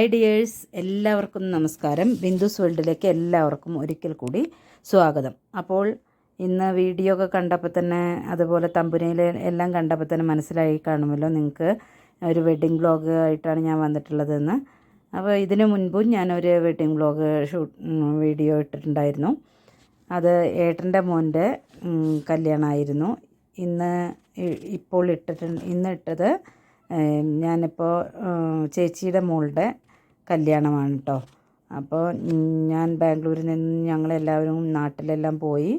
Hi dears, എല്ലാവർക്കും നമസ്കാരം. ബിന്ദുസ് വേൾഡിലേക്ക് എല്ലാവർക്കും ഒരിക്കൽ കൂടി സ്വാഗതം. അപ്പോൾ ഇന്ന് വീഡിയോ ഒക്കെ കണ്ടപ്പോൾ തന്നെ, അതുപോലെ തമ്പുനയിൽ എല്ലാം കണ്ടപ്പോൾ തന്നെ മനസ്സിലായി കാണുമല്ലോ നിങ്ങൾക്ക് ഒരു വെഡ്ഡിങ് വ്ലോഗ് ആയിട്ടാണ് ഞാൻ വന്നിട്ടുള്ളതെന്ന്. അപ്പോൾ ഇതിനു മുൻപും ഞാനൊരു വെഡ്ഡിങ് വ്ലോഗ് വീഡിയോ ഇട്ടിട്ടുണ്ടായിരുന്നു. അത് ഏട്ടൻ്റെ മോൻ്റെ കല്യാണമായിരുന്നു. ഇന്ന് ഇട്ടത് ഞാനിപ്പോൾ ചേച്ചിയുടെ മോളുടെ കല്യാണമാണ് കേട്ടോ. അപ്പോൾ ഞാൻ ബാംഗ്ലൂരിൽ നിന്ന് ഞങ്ങളെല്ലാവരും നാട്ടിലെല്ലാം പോയി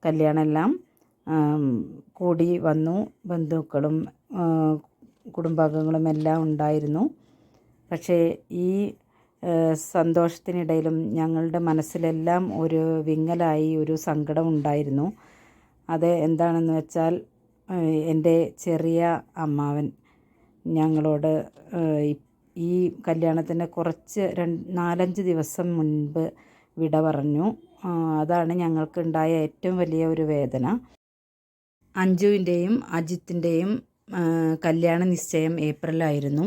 കല്യാണമെല്ലാം കൂടി വന്നു. ബന്ധുക്കളും കുടുംബാംഗങ്ങളും എല്ലാം ഉണ്ടായിരുന്നു. പക്ഷേ ഈ സന്തോഷത്തിനിടയിലും ഞങ്ങളുടെ മനസ്സിലെല്ലാം ഒരു വിങ്ങലായി, ഒരു സങ്കടം ഉണ്ടായിരുന്നു. അത് എന്താണെന്ന് വെച്ചാൽ, എൻ്റെ ചെറിയ അമ്മാവൻ ഞങ്ങളോട് ഈ കല്യാണത്തിന് കുറച്ച് 4-5 ദിവസം മുൻപ് വിട പറഞ്ഞു. അതാണ് ഞങ്ങൾക്കുണ്ടായ ഏറ്റവും വലിയ ഒരു വേദന. അഞ്ജുവിൻ്റെയും അജിത്തിൻ്റെയും കല്യാണ നിശ്ചയം ഏപ്രിലായിരുന്നു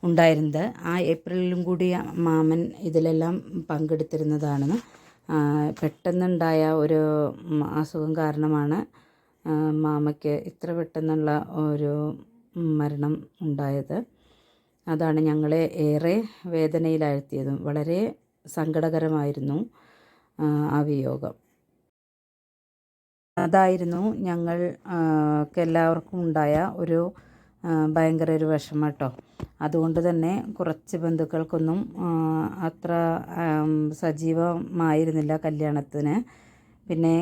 ഉണ്ടായിരുന്നത്. ആ ഏപ്രിലിലും കൂടി മാമൻ ഇതിലെല്ലാം പങ്കെടുത്തിരുന്നതാണ്. പെട്ടെന്നുണ്ടായ ഒരു അസുഖം കാരണമാണ് മാമയ്ക്ക് ഇത്ര പെട്ടെന്നുള്ള ഒരു മരണം ഉണ്ടായത്. അതാണ് ഞങ്ങളെ ഏറെ വേദനയിലാഴ്ത്തിയതും. വളരെ സങ്കടകരമായിരുന്നു ആ വിയോഗം. അതായിരുന്നു ഞങ്ങൾക്കെല്ലാവർക്കും ഉണ്ടായ ഒരു ഭയങ്കര ഒരു വിഷമം കേട്ടോ. അതുകൊണ്ട് തന്നെ കുറച്ച് ബന്ധുക്കൾക്കൊന്നും അത്ര സജീവമായിരുന്നില്ല കല്യാണത്തിന്. പിന്നെ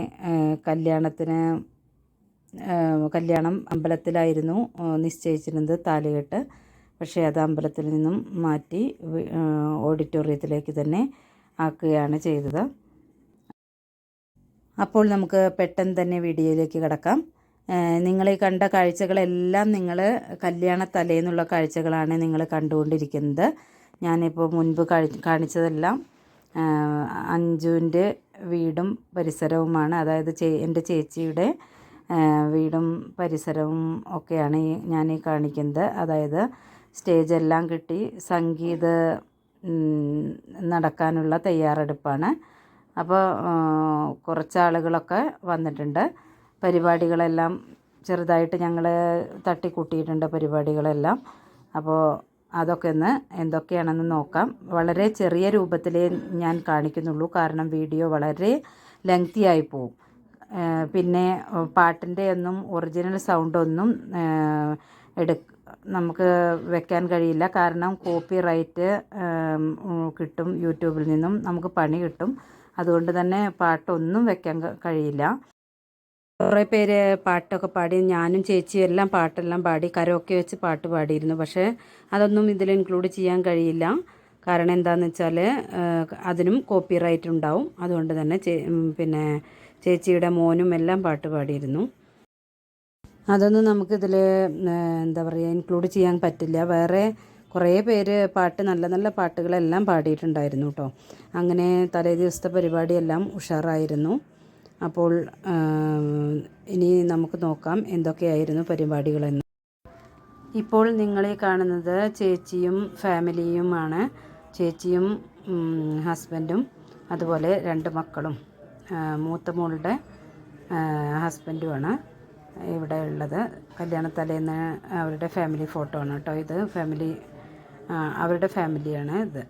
കല്യാണം അമ്പലത്തിലായിരുന്നു നിശ്ചയിച്ചിരുന്നത്, താലികെട്ട്. പക്ഷേ അത് അമ്പലത്തിൽ നിന്നും മാറ്റി ഓഡിറ്റോറിയത്തിലേക്ക് തന്നെ ആക്കുകയാണ് ചെയ്തത്. അപ്പോൾ നമുക്ക് പെട്ടെന്ന് തന്നെ വീഡിയോയിലേക്ക് കിടക്കാം. നിങ്ങൾ ഈ കണ്ട കാഴ്ചകളെല്ലാം കല്യാണ തലേന്നുള്ള കാഴ്ചകളാണ് നിങ്ങൾ കണ്ടുകൊണ്ടിരിക്കുന്നത്. ഞാനിപ്പോൾ മുൻപ് കാണിച്ചതെല്ലാം അഞ്ജുവിൻ്റെ വീടും പരിസരവുമാണ്. അതായത് എൻ്റെ ചേച്ചിയുടെ വീടും പരിസരവും ഒക്കെയാണ് ഞാൻ ഈ കാണിക്കുന്നത്. അതായത് സ്റ്റേജെല്ലാം കിട്ടി, നടക്കാനുള്ള തയ്യാറെടുപ്പാണ്. അപ്പോൾ കുറച്ച് ആളുകളൊക്കെ വന്നിട്ടുണ്ട്. പരിപാടികളെല്ലാം ചെറുതായിട്ട് ഞങ്ങൾ തട്ടിക്കൂട്ടിയിട്ടുണ്ട് പരിപാടികളെല്ലാം. അപ്പോൾ അതൊക്കെ എന്തൊക്കെയാണെന്ന് നോക്കാം. വളരെ ചെറിയ രൂപത്തിലേ ഞാൻ കാണിക്കുന്നുള്ളൂ, കാരണം വീഡിയോ വളരെ ലെങ്തി ആയി പോവും. പിന്നെ പാട്ടിൻ്റെ ഒന്നും ഒറിജിനൽ സൗണ്ടൊന്നും നമുക്ക് വെക്കാൻ കഴിയില്ല, കാരണം കോപ്പി റൈറ്റ് കിട്ടും. യൂട്യൂബിൽ നിന്നും നമുക്ക് പണി കിട്ടും. അതുകൊണ്ട് തന്നെ പാട്ടൊന്നും വെക്കാൻ കഴിയില്ല. കുറേ പേര് പാട്ടൊക്കെ പാടി, ഞാനും ചേച്ചിയും എല്ലാം പാട്ടെല്ലാം പാടി, കരോക്കെ വെച്ച് പാട്ട് പാടിയിരുന്നു. പക്ഷേ അതൊന്നും ഇതിൽ ഇൻക്ലൂഡ് ചെയ്യാൻ കഴിയില്ല. കാരണം എന്താണെന്ന് വെച്ചാൽ അതിനും കോപ്പി റൈറ്റ് ഉണ്ടാവും. അതുകൊണ്ട് തന്നെ പിന്നെ ചേച്ചിയുടെ മോനും എല്ലാം പാട്ട് പാടിയിരുന്നു. അതൊന്നും നമുക്കിതിൽ എന്താ പറയുക, ഇൻക്ലൂഡ് ചെയ്യാൻ പറ്റില്ല. വേറെ കുറേ പേര് നല്ല നല്ല പാട്ടുകളെല്ലാം പാടിയിട്ടുണ്ടായിരുന്നു കേട്ടോ. അങ്ങനെ തലേ ദിവസത്തെ പരിപാടിയെല്ലാം ഉഷാറായിരുന്നു. അപ്പോൾ ഇനി നമുക്ക് നോക്കാം എന്തൊക്കെയായിരുന്നു പരിപാടികളെന്ന്. ഇപ്പോൾ നിങ്ങളീ കാണുന്നത് ചേച്ചിയും ഫാമിലിയുമാണ്. ചേച്ചിയും ഹസ്ബൻഡും അതുപോലെ 2 മക്കളും, മൂത്ത മോളുടെ ഹസ്ബൻഡുമാണ് ഇവിടെ ഉള്ളത്. കല്യാണത്തലേന്ന് അവരുടെ ഫാമിലി ഫോട്ടോ ആണ് കേട്ടോ ഇത്. അവരുടെ ഫാമിലിയാണ് ഇത്.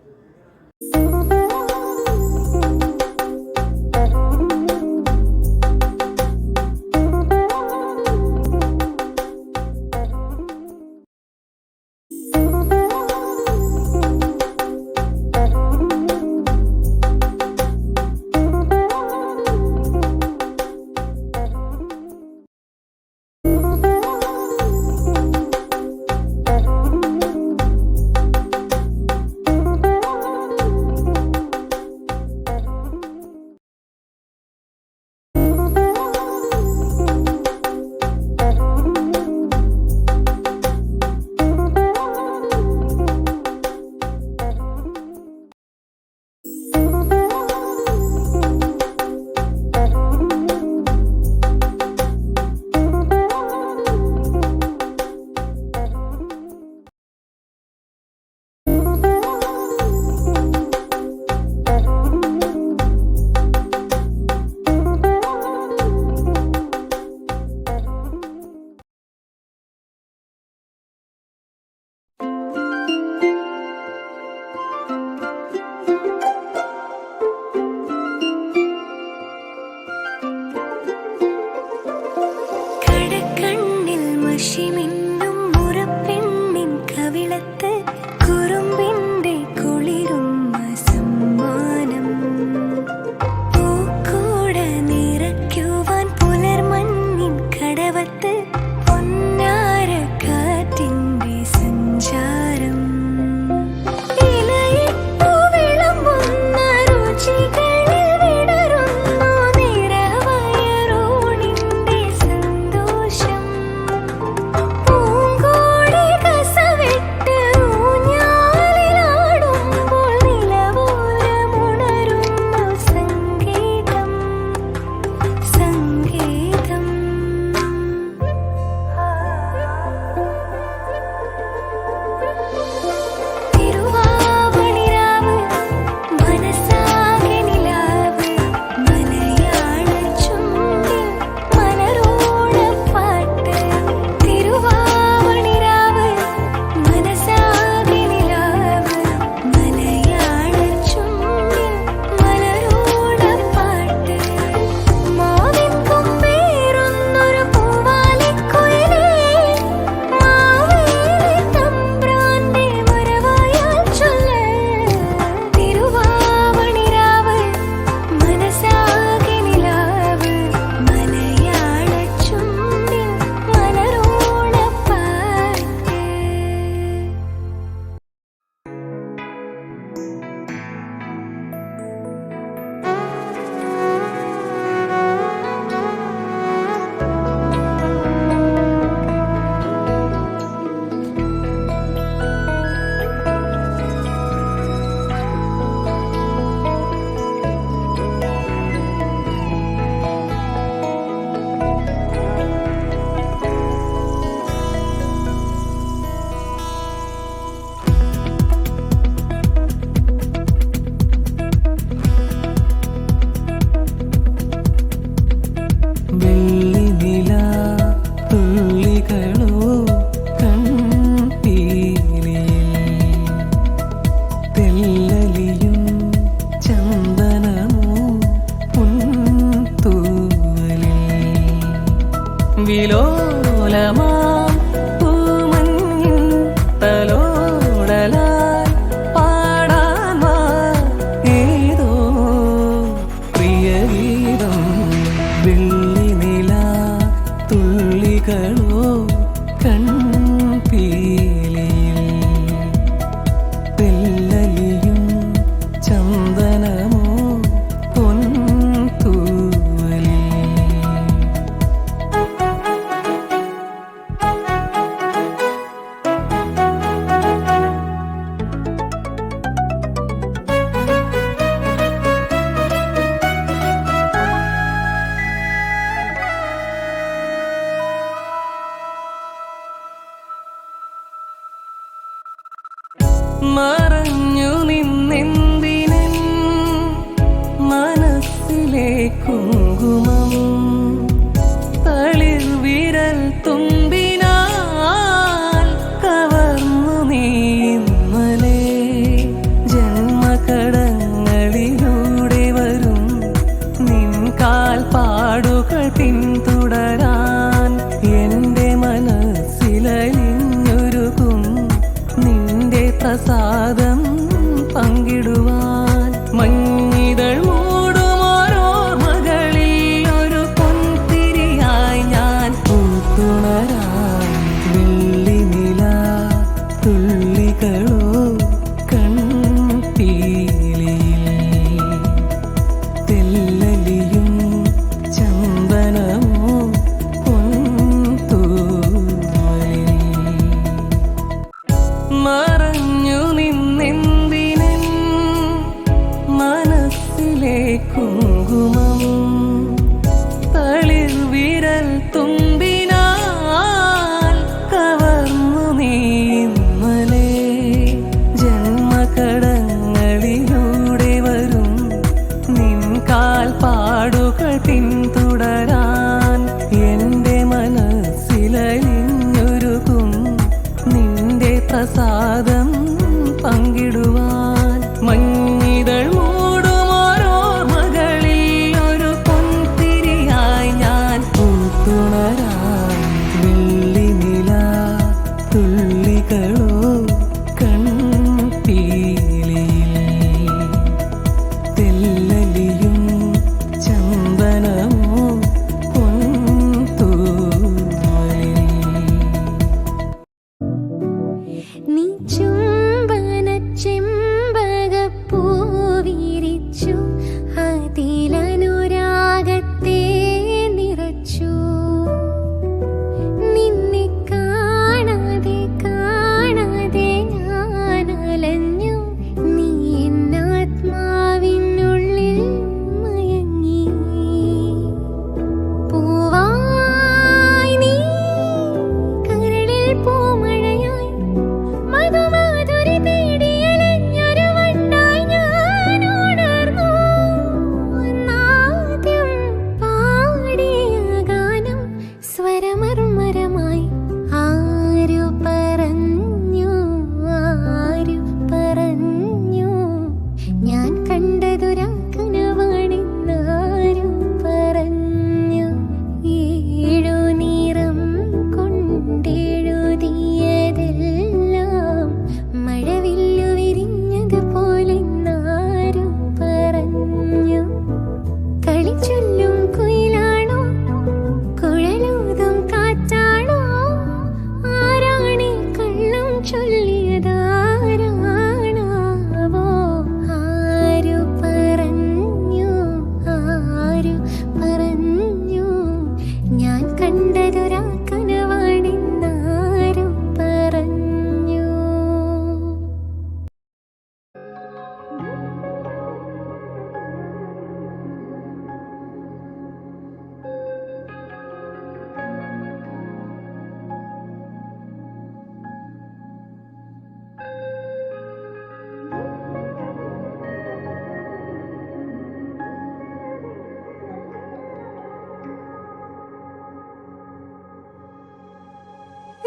കുങ്കുമം തളിർ വിരൽ തുമ്പിനാൽ കവർന്നു നീ ഇന്നലെ ജന്മകടങ്ങളിലൂടെ വരും നിൻ കാൽപ്പാടുകൾ പിന്തുടരാൻ എൻ്റെ മനസ്സിലലിഞ്ഞൊരുക്കും നിന്റെ പ്രസാദം പങ്കിടുവാൻ മഞ്ഞിതൾ മൂടുമോരോർമകളിൽ ഒരു പൊൻതിരിയായി ഞാൻ പൂത്തുണരാൻ വെള്ളിനില തുള്ളികളോ കൺപീലിയിൽ തെല്ലലിയും ചന്ദനമോ പൊൻതൂവലിൽ മറഞ്ഞു നിന്നെന്തിനൻ മനസ്സിലെ കുങ്കുമം തളിർ വിരൽ തുമ്പിനാൽ കവർന്നു നീ ഇന്നലെ ജന്മകടങ്ങളിലൂടെ വരും നിൻ കാൽപ്പാടുകൾ പിന്തുടരാൻ എൻ്റെ മനസ്സിലലിഞ്ഞൊരുക്കും നിന്റെ പ്രസാദം പങ്കിടുവാൻ മഞ്ഞിതൾ മൂടുമോരോർമകളിൽ ഒരു പൊൻതിരിയായി ഞാൻ പൂത്തുണരാൻ വെള്ളിനില തുള്ളികളോ കൺപീലിയിൽ തെല്ലലിയും ചന്ദനമോ പൊൻതൂവലിൽ നീ ചുംബന ചെമ്പകപ്പൂ വിരിച്ചു അതിലനുരാഗത്തെ നിറച്ചു നിന്നെ കാണാതെ കാണാതെ ഞാൻ അലഞ്ഞു നീ എന്നാത്മാവിനുള്ളിൽ മയങ്ങി പൂവായി നീ കരളിൽ പൂമഴയായി മധുമാധുരി തേടിയലഞ്ഞൊരു വണ്ടായി ഞാൻ ഉണർന്നു അന്നാദ്യം പാടിയ ഗാനം സ്വരമർമരമായി ആരു പറഞ്ഞു ഞാൻ കണ്ടതൊരാ കനവാണെന്നാരു പറഞ്ഞു ഏഴു നിറം കൊണ്ടെഴുതിയതെല്ലാം മഴവില്ലു വിരിഞ്ഞതുപോലെന്നാരു പറഞ്ഞു കളിച്ചൊല്ലും കുയിലാണോ കുഴലൂതും കാറ്റാണോ ആരാണി കള്ളം ചൊല്ലിയതാരാണാവോ ആരു പറഞ്ഞു ഞാൻ കണ്ടതൊരാ കനവാണെന്നാരു പറഞ്ഞു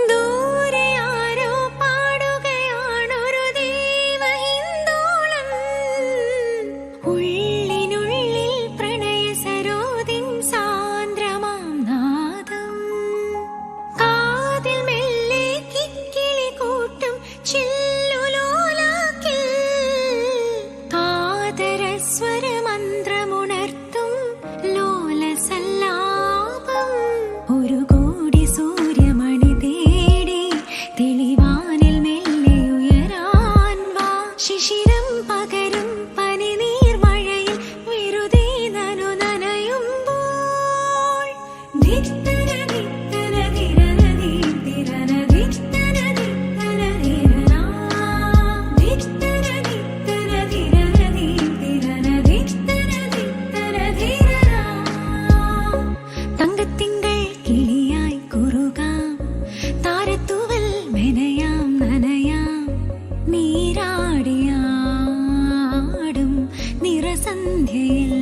ദൂരെ ആരോ പാടുകയാണൊരു ദൈവഹിന്ദോളം ഉള്ളിനുള്ളിൽ പ്രണയസരോദിൻ സാന്ദ്രമാം നാദം കാതിൽ മെല്ലെ കിക്കിളി കൂട്ടും ചില്ലുലോലാക്കിൽ കാതരസ്വരമന്ത്രമുണർത്തും ലോലസല്ലാപം ഒരു കോടി സൂര്യമണി തേടി തെളിവാനിൽ മെല്ലെ ഉയരാൻ വാ ശിശിരം പകരും പനിനീർമഴയിൽ വെറുതെ നനയുമ്പോൾ ധിത്തന ധിത്തന ധിരനധി ധിരന ധിത്തന ധിത്തന ധിരനാ ധിത്തന ധിത്തന ധിരനധി ധിരന ധിത്തന ധിത്തന ധിരനാ തങ്കത്തിങ്കൾ കിളിയായി കുറുകാം താരത്തൂവൽ മെനയാം നനയാം നീരാടിയാടും നിറസന്ധ്യയിൽ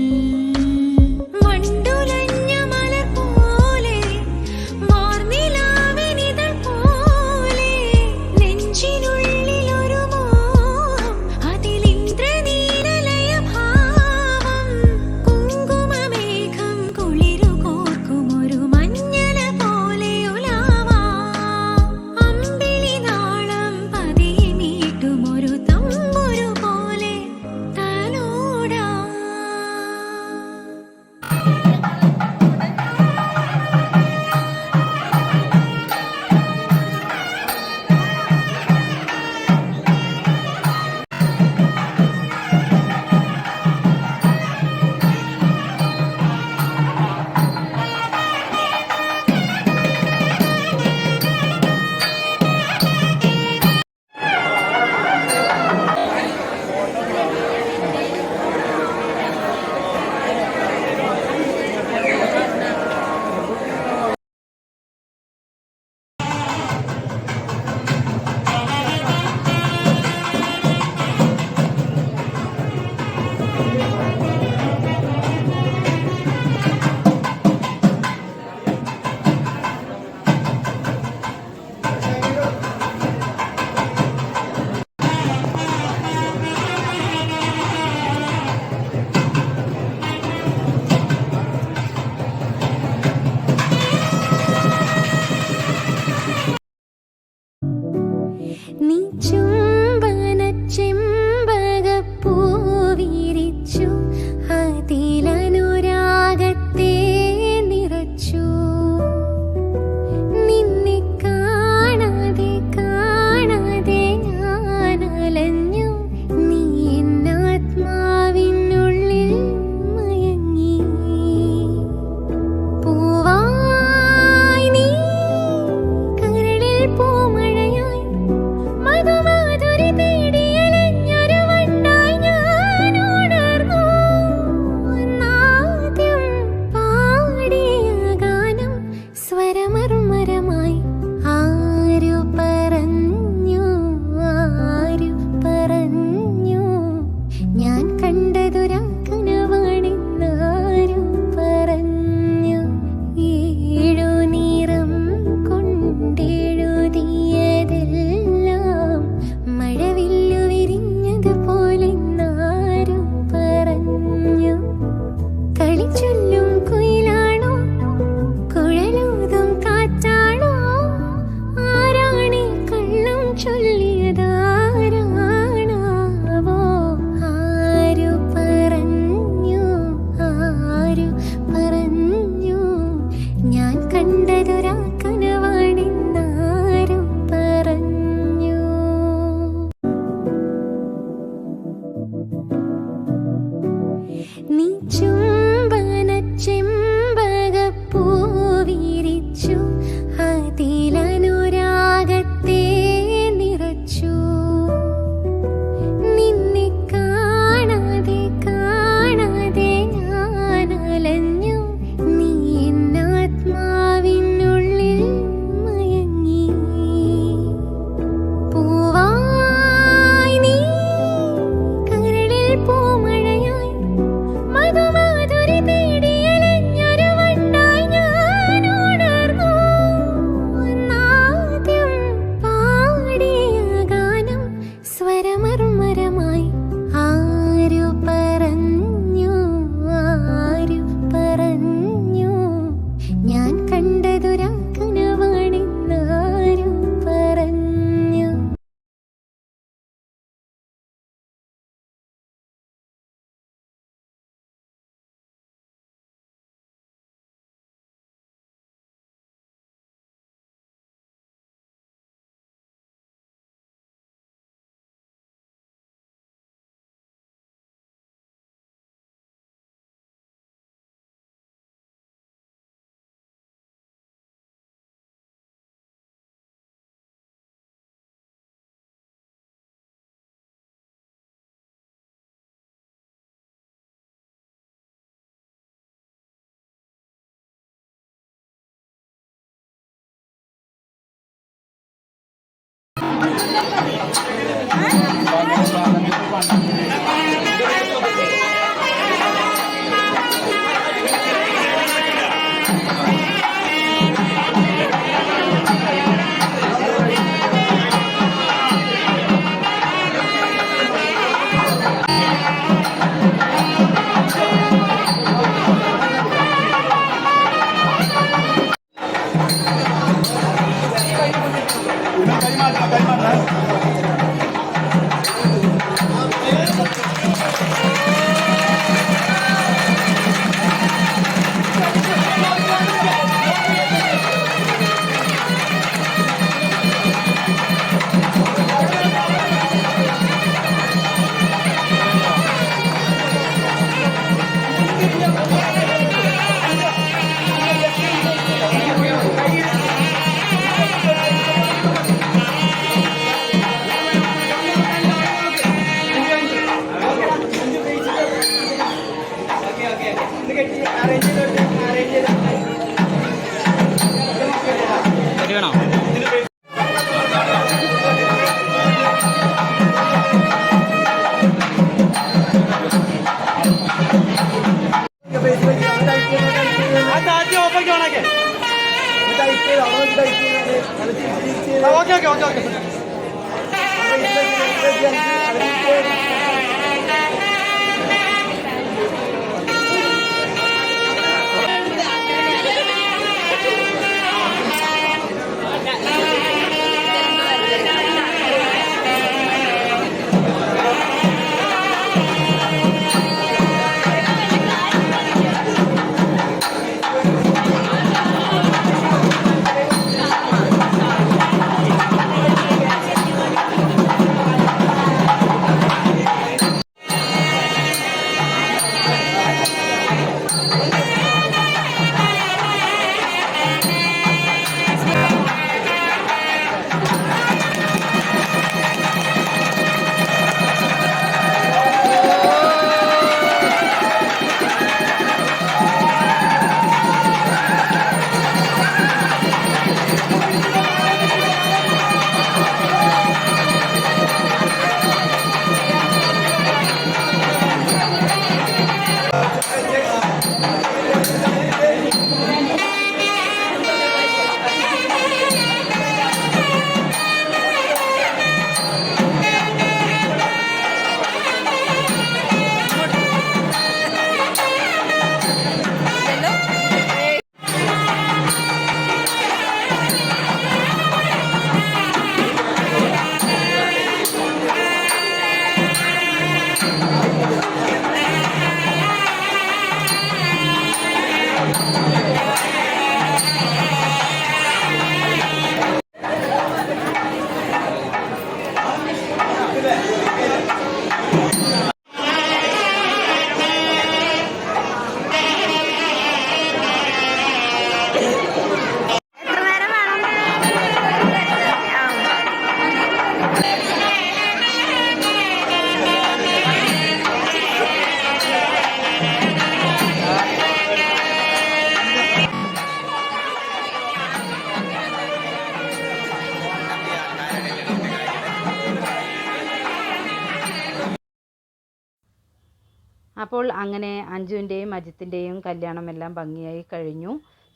അപ്പോൾ അങ്ങനെ അഞ്ജുവിൻ്റെയും അജിത്തിൻ്റെയും കല്യാണമെല്ലാം ഭംഗിയായി കഴിഞ്ഞു.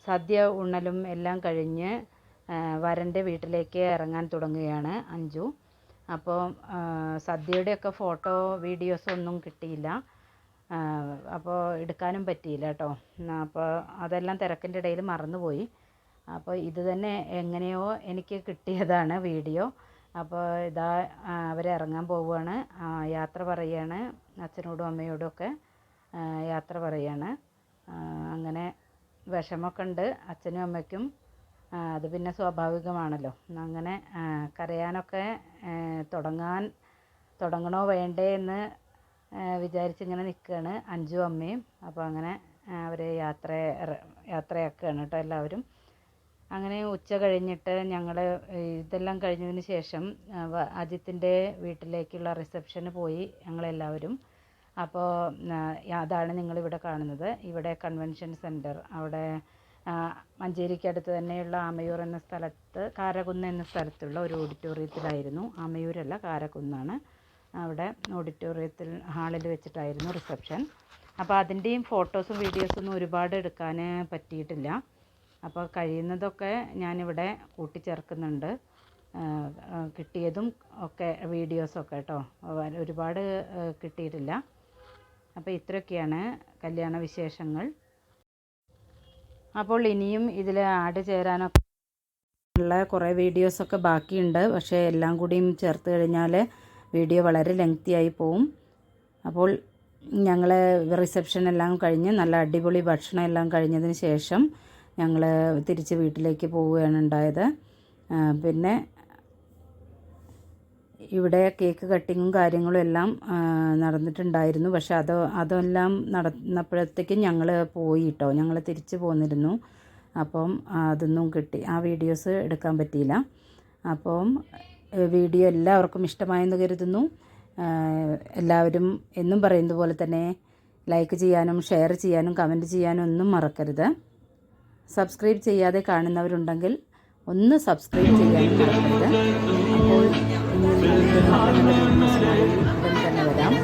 സദ്യ ഉണ്ണലും എല്ലാം കഴിഞ്ഞ് വരൻ്റെ വീട്ടിലേക്ക് ഇറങ്ങാൻ തുടങ്ങുകയാണ് അഞ്ജു. അപ്പോൾ സദ്യയുടെയൊക്കെ ഫോട്ടോ വീഡിയോസ് ഒന്നും കിട്ടിയില്ല, അപ്പോൾ എടുക്കാനും പറ്റിയില്ല കേട്ടോ. അപ്പോൾ അതെല്ലാം തിരക്കിൻ്റെ ഇടയിൽ മറന്നുപോയി. അപ്പോൾ ഇത് തന്നെ എങ്ങനെയോ എനിക്ക് കിട്ടിയതാണ് വീഡിയോ. അപ്പോൾ ഇതാ അവരിറങ്ങാൻ പോവുകയാണ്, യാത്ര പറയുകയാണ്, അച്ഛനോടും അമ്മയോടും ഒക്കെ യാത്ര പറയുകയാണ്. അങ്ങനെ വിഷമമൊക്കെ ഉണ്ട് അച്ഛനും അമ്മയ്ക്കും, അത് പിന്നെ സ്വാഭാവികമാണല്ലോ. അങ്ങനെ കരയാനൊക്കെ തുടങ്ങണോ വേണ്ടേ എന്ന് വിചാരിച്ചിങ്ങനെ നിൽക്കുകയാണ് അഞ്ജു അമ്മയും. അപ്പോൾ അങ്ങനെ അവർ യാത്രയാക്കുകയാണ് കേട്ടോ എല്ലാവരും. അങ്ങനെ ഉച്ച കഴിഞ്ഞിട്ട് ഞങ്ങൾ ഇതെല്ലാം കഴിഞ്ഞതിന് ശേഷം അജിത്തിൻ്റെ വീട്ടിലേക്കുള്ള റിസപ്ഷന് പോയി ഞങ്ങളെല്ലാവരും. അപ്പോൾ അതാണ് നിങ്ങളിവിടെ കാണുന്നത്. ഇവിടെ കൺവെൻഷൻ സെൻറ്റർ, അവിടെ മഞ്ചേരിക്കടുത്ത് തന്നെയുള്ള ആമയൂർ എന്ന സ്ഥലത്ത്, കാരകുന്ന് എന്ന സ്ഥലത്തുള്ള ഒരു ഓഡിറ്റോറിയത്തിലായിരുന്നു. ആമയൂരല്ല, കാരകുന്നാണ്. അവിടെ ഓഡിറ്റോറിയത്തിൽ ഹാളിൽ വെച്ചിട്ടായിരുന്നു റിസപ്ഷൻ. അപ്പോൾ അതിൻ്റെയും ഫോട്ടോസും വീഡിയോസൊന്നും ഒരുപാട് എടുക്കാൻ പറ്റിയിട്ടില്ല. അപ്പോൾ കഴിയുന്നതൊക്കെ ഞാനിവിടെ കൂട്ടിച്ചേർക്കുന്നുണ്ട്, കിട്ടിയതും ഒക്കെ വീഡിയോസൊക്കെ കേട്ടോ. ഒരുപാട് കിട്ടിയിട്ടില്ല. അപ്പോൾ ഇത്രയൊക്കെയാണ് കല്യാണ വിശേഷങ്ങൾ. അപ്പോൾ ഇനിയും ഇതിൽ ആഡ് ചേരാനൊക്കെ ഉള്ള കുറേ വീഡിയോസൊക്കെ ബാക്കിയുണ്ട്. പക്ഷേ എല്ലാം കൂടിയും ചേർത്ത് കഴിഞ്ഞാൽ വീഡിയോ വളരെ ലെങ്തി ആയി പോവും. അപ്പോൾ ഞങ്ങൾ റിസപ്ഷൻ എല്ലാം കഴിഞ്ഞ് നല്ല അടിപൊളി ഭക്ഷണം എല്ലാം കഴിഞ്ഞതിന് ശേഷം ഞങ്ങൾ തിരിച്ച് വീട്ടിലേക്ക് പോവുകയാണ് ഉണ്ടായത്. പിന്നെ ഇവിടെ കേക്ക് കട്ടിങ്ങും കാര്യങ്ങളും എല്ലാം നടന്നിട്ടുണ്ടായിരുന്നു. പക്ഷെ അതെല്ലാം നടന്നപ്പോഴത്തേക്കും ഞങ്ങൾ പോയി കേട്ടോ. ഞങ്ങൾ തിരിച്ച് പോന്നിരുന്നു. അപ്പം അതൊന്നും ആ വീഡിയോസ് എടുക്കാൻ പറ്റിയില്ല. അപ്പം വീഡിയോ എല്ലാവർക്കും ഇഷ്ടമായെന്ന് കരുതുന്നു. എല്ലാവരും എന്നും പറയുന്നത് പോലെ തന്നെ ലൈക്ക് ചെയ്യാനും ഷെയർ ചെയ്യാനും കമൻറ്റ് ചെയ്യാനും ഒന്നും മറക്കരുത്. സബ്സ്ക്രൈബ് ചെയ്യാതെ കാണുന്നവരുണ്ടെങ്കിൽ ഒന്ന് സബ്സ്ക്രൈബ് ചെയ്യാനും മറക്കരുത്. അപ്പോൾ ഉടൻ തന്നെ വരാം.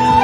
ബൈ.